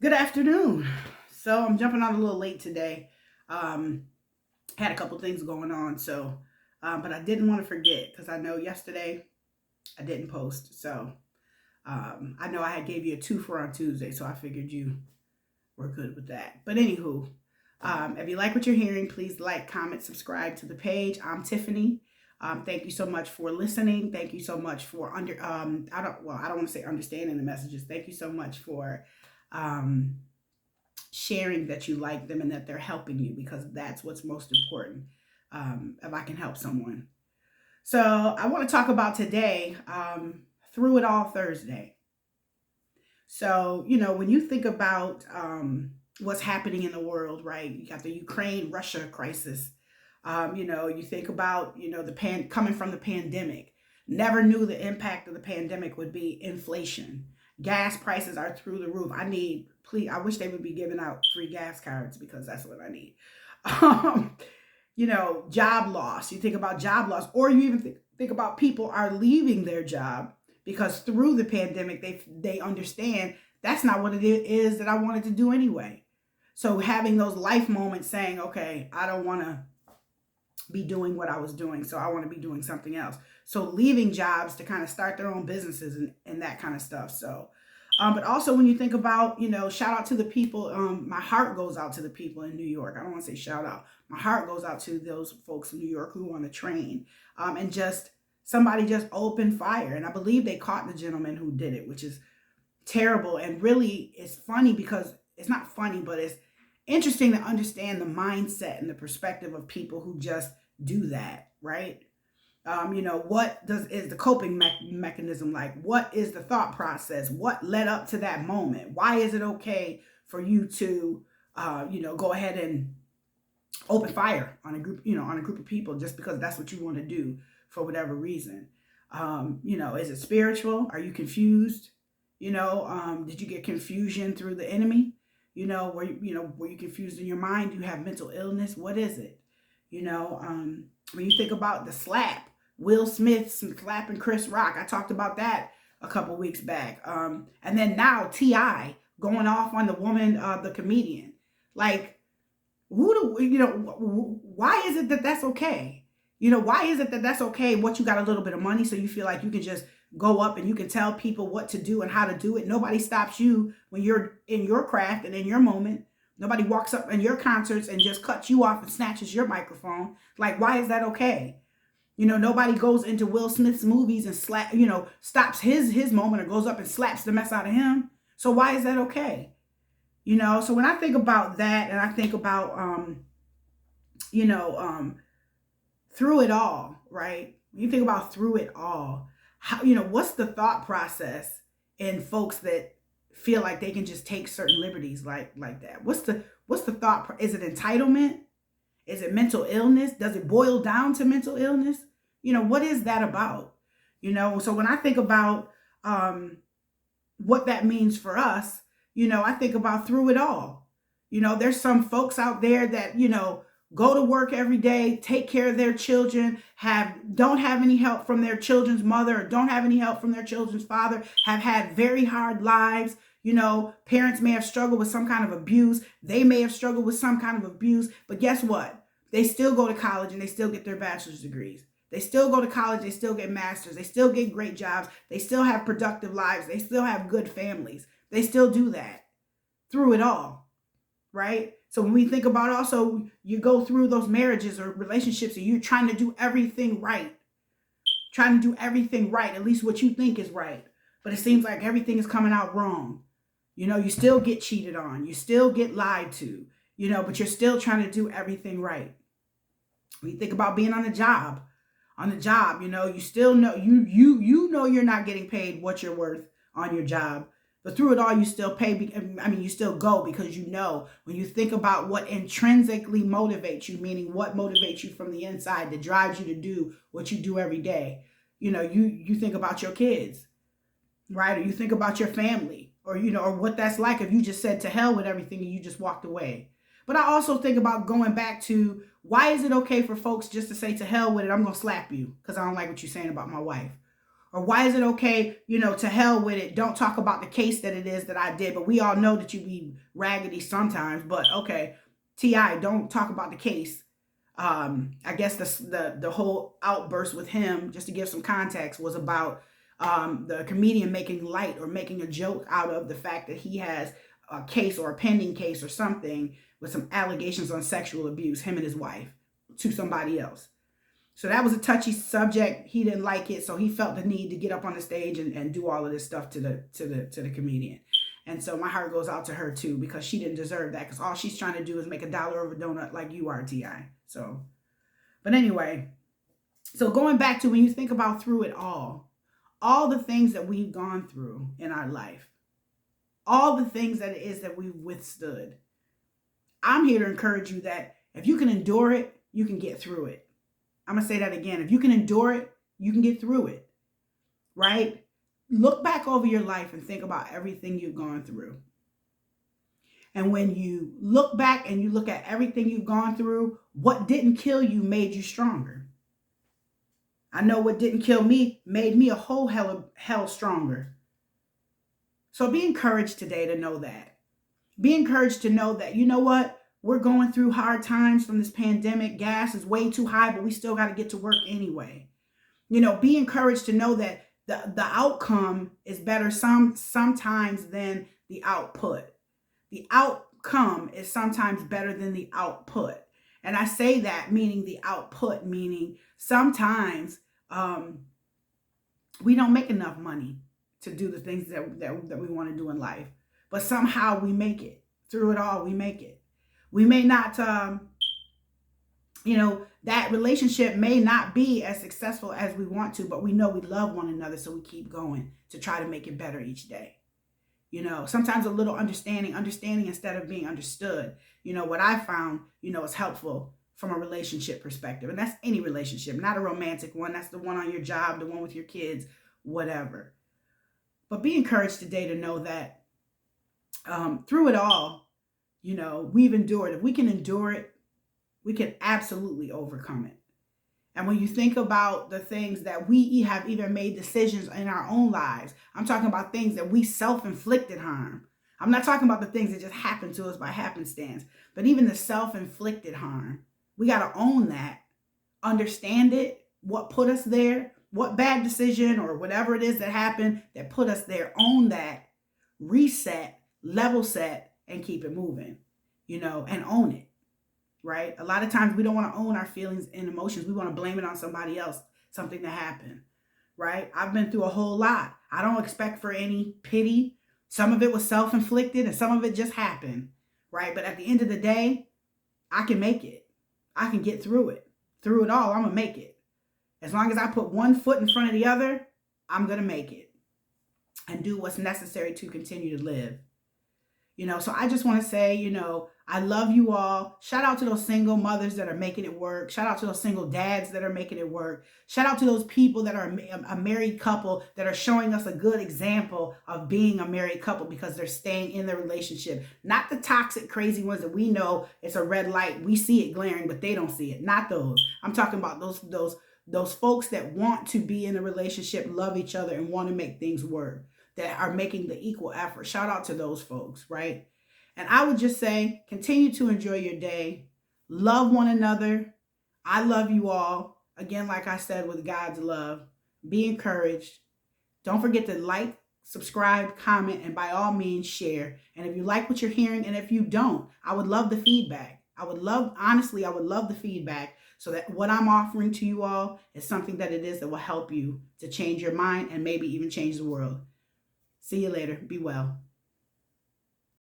Good afternoon. So I'm jumping on a little late today. Um, had a couple things going on, but I didn't want to forget because I know yesterday I didn't post. I know I had gave you a twofer on Tuesday, so I figured you were good with that. But anywho, if you like what you're hearing, please like, comment, subscribe to the page. I'm Tiffany. Thank you so much for listening. Thank you so much for I don't want to say understanding the messages. Thank you so much for um, sharing that you like them and that they're helping you because that's what's most important. If I can help someone. So I want to talk about today, through it all Thursday. So, when you think about what's happening in the world, right? You got the Ukraine Russia crisis. You think about, coming from the pandemic. Never knew the impact of the pandemic would be inflation. Gas prices are through the roof. I wish they would be giving out free gas cards because that's what I need. Um, job loss. You think about job loss, or you even think about people are leaving their job because through the pandemic, they understand that's not what it is that I wanted to do anyway. So having those life moments saying, okay, I don't want to be doing what I was doing. So I want to be doing something else. So leaving jobs to kind of start their own businesses and that kind of stuff. But also when you think about, shout out to the people, my heart goes out to the people in New York. I don't want to say shout out. My heart goes out to those folks in New York who on the train, and just somebody just opened fire. And I believe they caught the gentleman who did it, which is terrible. And really it's funny because it's not funny, but it's interesting to understand the mindset and the perspective of people who just do that, right? What is the coping mechanism like? What is the thought process? What led up to that moment? Why is it okay for you to, go ahead and open fire on a group, on a group of people just because that's what you want to do for whatever reason? Is it spiritual? Are you confused? Did you get confusion through the enemy? Were you confused in your mind? Do you have mental illness? What is it? When you think about the slap, Will Smith slapping Chris Rock, I talked about that a couple weeks back. And then now T.I. going off on the woman, the comedian. Like, why is it that that's okay? Why is it that that's okay? What, you got a little bit of money, so you feel like you can just go up and you can tell people what to do and how to do it. Nobody stops you when you're in your craft and in your moment. Nobody walks up in your concerts and just cuts you off and snatches your microphone. Like, why is that okay? Nobody goes into Will Smith's movies and stops his moment or goes up and slaps the mess out of him. So why is that okay? So when I think about that and I think about, through it all, right? When you think about through it all, how, what's the thought process in folks that feel like they can just take certain liberties like that? What's the thought? Is it entitlement? Is it mental illness? Does it boil down to mental illness? What is that about? So when I think about what that means for us, I think about through it all. There's some folks out there that, go to work every day, take care of their children, don't have any help from their children's mother, or don't have any help from their children's father, have had very hard lives. Parents may have struggled with some kind of abuse. They may have struggled with some kind of abuse. But guess what? They still go to college and they still get their bachelor's degrees. They still go to college. They still get masters. They still get great jobs. They still have productive lives. They still have good families. They still do that through it all, right? So when we think about also, you go through those marriages or relationships and you're trying to do everything right, at least what you think is right. But it seems like everything is coming out wrong. You still get cheated on. You still get lied to, but you're still trying to do everything right. When you think about being on the job, you still know, you know you're not getting paid what you're worth on your job. But through it all, you still pay. You still go because when you think about what intrinsically motivates you, meaning what motivates you from the inside that drives you to do what you do every day. You think about your kids, right? Or you think about your family, or what that's like if you just said to hell with everything and you just walked away. But I also think about going back to, why is it okay for folks just to say to hell with it, I'm going to slap you because I don't like what you're saying about my wife? Or why is it okay, to hell with it. Don't talk about the case that it is that I did. But we all know that you be raggedy sometimes. But okay, T.I., don't talk about the case. I guess the whole outburst with him, just to give some context, was about the comedian making light or making a joke out of the fact that he has a case or a pending case or something with some allegations on sexual abuse, him and his wife, to somebody else. So that was a touchy subject. He didn't like it, so he felt the need to get up on the stage and do all of this stuff to the comedian. And so my heart goes out to her too, because she didn't deserve that, because all she's trying to do is make $1 over a donut like you are, T.I. So, but anyway, so going back to when you think about through it all the things that we've gone through in our life, all the things that it is that we've withstood, I'm here to encourage you that if you can endure it, you can get through it. I'm going to say that again. If you can endure it, you can get through it, right? Look back over your life and think about everything you've gone through. And when you look back and you look at everything you've gone through, what didn't kill you made you stronger. I know what didn't kill me made me a whole hell stronger. So be encouraged today to know that. Be encouraged to know that, you know what? We're going through hard times from this pandemic. Gas is way too high, but we still got to get to work anyway. Be encouraged to know that the outcome is better sometimes than the output. The outcome is sometimes better than the output. And I say that meaning the output, meaning sometimes we don't make enough money to do the things that we want to do in life. But somehow we make it. Through it all, we make it. We may not, that relationship may not be as successful as we want to, but we know we love one another, so we keep going to try to make it better each day. Sometimes a little understanding instead of being understood. What I found, is helpful from a relationship perspective. And that's any relationship, not a romantic one. That's the one on your job, the one with your kids, whatever. But be encouraged today to know that through it all, we've endured. If we can endure it, we can absolutely overcome it. And when you think about the things that we have even made decisions in our own lives, I'm talking about things that we self-inflicted harm. I'm not talking about the things that just happened to us by happenstance, but even the self-inflicted harm. We got to own that, understand it, what put us there, what bad decision or whatever it is that happened that put us there, own that, reset, level set, and keep it moving, and own it. Right? A lot of times we don't want to own our feelings and emotions. We want to blame it on somebody else, something that happened. Right? I've been through a whole lot. I don't expect for any pity. Some of it was self-inflicted and some of it just happened. Right? But at the end of the day, I can make it. I can get through it. Through it all, I'm going to make it. As long as I put one foot in front of the other, I'm going to make it and do what's necessary to continue to live. So I just want to say, I love you all. Shout out to those single mothers that are making it work. Shout out to those single dads that are making it work. Shout out to those people that are a married couple that are showing us a good example of being a married couple because they're staying in their relationship. Not the toxic, crazy ones that we know it's a red light. We see it glaring, but they don't see it. Not those. I'm talking about those folks that want to be in a relationship, love each other, and want to make things work, that are making the equal effort. Shout out to those folks, right? And I would just say, continue to enjoy your day. Love one another. I love you all. Again, like I said, with God's love. Be encouraged. Don't forget to like, subscribe, comment, and by all means, share. And if you like what you're hearing, and if you don't, I would love the feedback. Honestly, I would love the feedback so that what I'm offering to you all is something that it is that will help you to change your mind and maybe even change the world. See you later. Be well.